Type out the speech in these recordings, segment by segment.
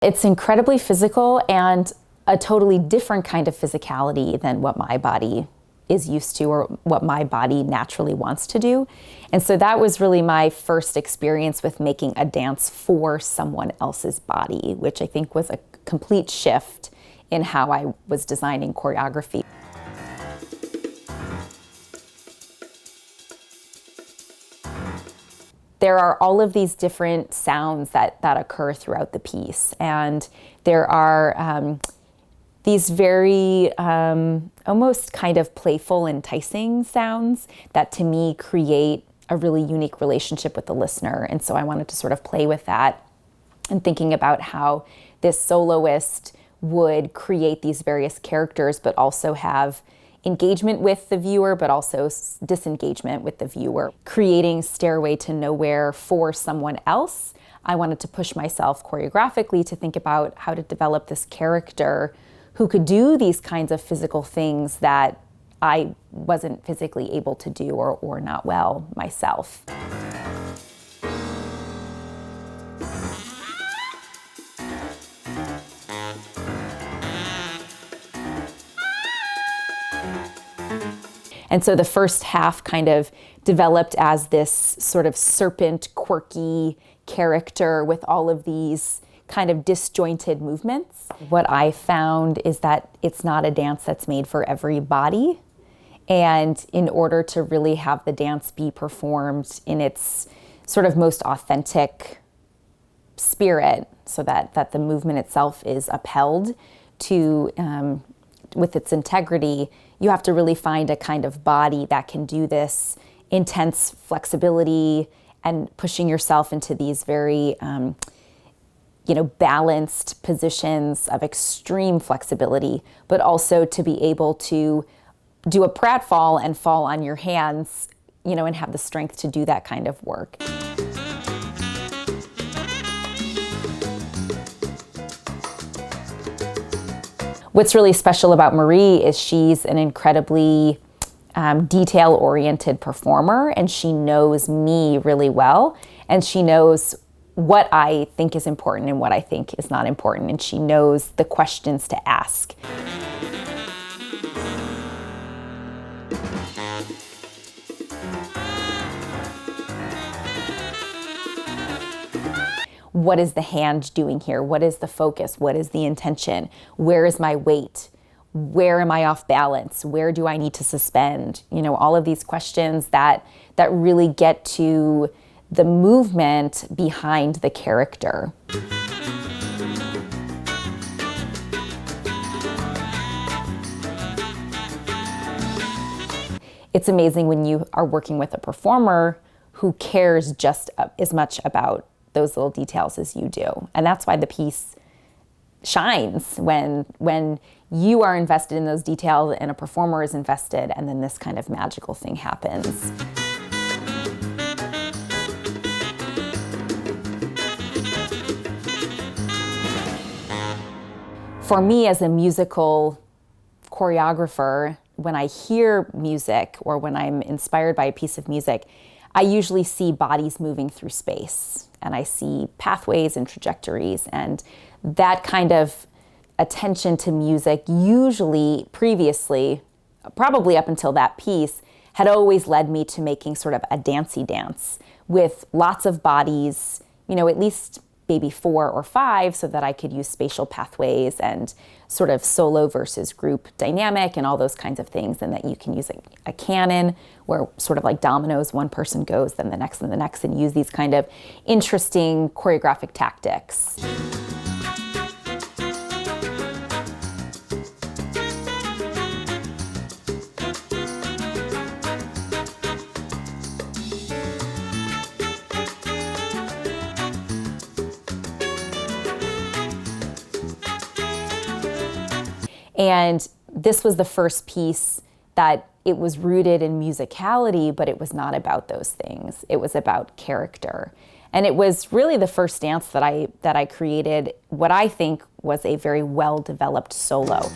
It's incredibly physical and a totally different kind of physicality than what my body is used to or what my body naturally wants to do. And so that was really my first experience with making a dance for someone else's body, which I think was a complete shift in how I was designing choreography. There are all of these different sounds that occur throughout the piece. And there are these very almost kind of playful, enticing sounds that to me create a really unique relationship with the listener. And so I wanted to sort of play with that and thinking about how this soloist would create these various characters, but also have engagement with the viewer, but also disengagement with the viewer. Creating Stairway to Nowhere for someone else, I wanted to push myself choreographically to think about how to develop this character who could do these kinds of physical things that I wasn't physically able to do or not well myself. And so the first half kind of developed as this sort of serpent, quirky character with all of these kind of disjointed movements. What I found is that it's not a dance that's made for every body. And in order to really have the dance be performed in its sort of most authentic spirit, so that the movement itself is upheld to with its integrity, you have to really find a kind of body that can do this intense flexibility and pushing yourself into these very balanced positions of extreme flexibility, but also to be able to do a pratfall and fall on your hands, and have the strength to do that kind of work. What's really special about Marie is she's an incredibly detail-oriented performer, and she knows me really well, and she knows what I think is important and what I think is not important, and she knows the questions to ask. What is the hand doing here? What is the focus? What is the intention? Where is my weight? Where am I off balance? Where do I need to suspend? All of these questions that really get to the movement behind the character. It's amazing when you are working with a performer who cares just as much about those little details as you do. And that's why the piece shines when you are invested in those details and a performer is invested, and then this kind of magical thing happens. For me as a musical choreographer, when I hear music or when I'm inspired by a piece of music, I usually see bodies moving through space, and I see pathways and trajectories, and that kind of attention to music usually previously, probably up until that piece, had always led me to making sort of a dancey dance with lots of bodies, at least maybe 4 or 5, so that I could use spatial pathways and sort of solo versus group dynamic and all those kinds of things, and that you can use a canon where sort of like dominoes, one person goes, then the next and the next, and use these kind of interesting choreographic tactics. And this was the first piece that it was rooted in musicality, but it was not about those things. It was about character. And it was really the first dance that I created what I think was a very well-developed solo.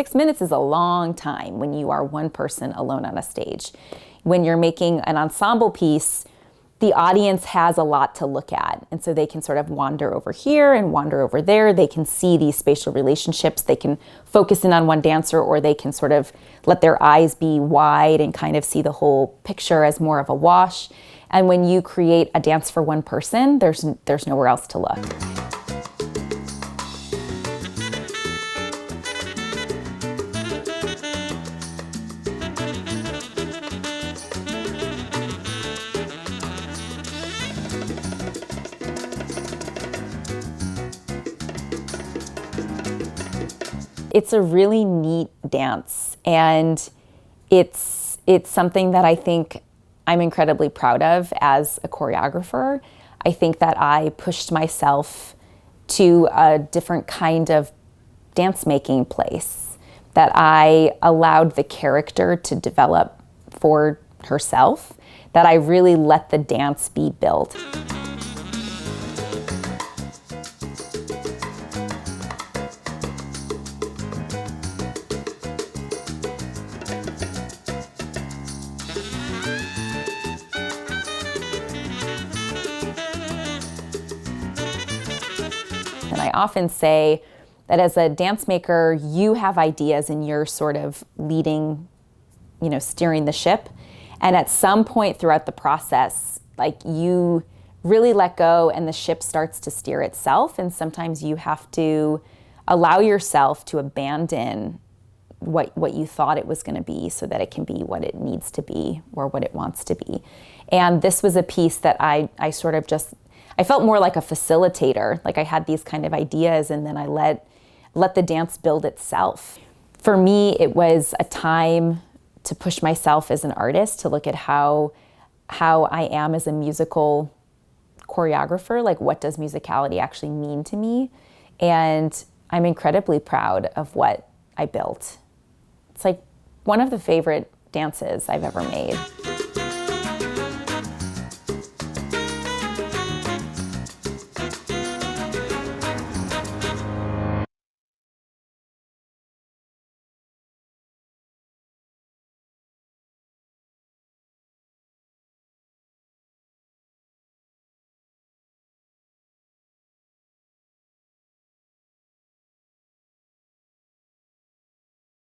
6 minutes is a long time when you are one person alone on a stage. When you're making an ensemble piece, the audience has a lot to look at. And so they can sort of wander over here and wander over there. They can see these spatial relationships. They can focus in on one dancer, or they can sort of let their eyes be wide and kind of see the whole picture as more of a wash. And when you create a dance for one person, there's nowhere else to look. It's a really neat dance, and it's something that I think I'm incredibly proud of as a choreographer. I think that I pushed myself to a different kind of dance making place, that I allowed the character to develop for herself, that I really let the dance be built. And I often say that as a dance maker, you have ideas and you're sort of leading, steering the ship. And at some point throughout the process, like, you really let go and the ship starts to steer itself. And sometimes you have to allow yourself to abandon what you thought it was going to be so that it can be what it needs to be or what it wants to be. And this was a piece that I sort of just, I felt more like a facilitator. Like, I had these kind of ideas and then I let the dance build itself. For me, it was a time to push myself as an artist, to look at how I am as a musical choreographer. Like, what does musicality actually mean to me? And I'm incredibly proud of what I built. It's like one of the favorite dances I've ever made.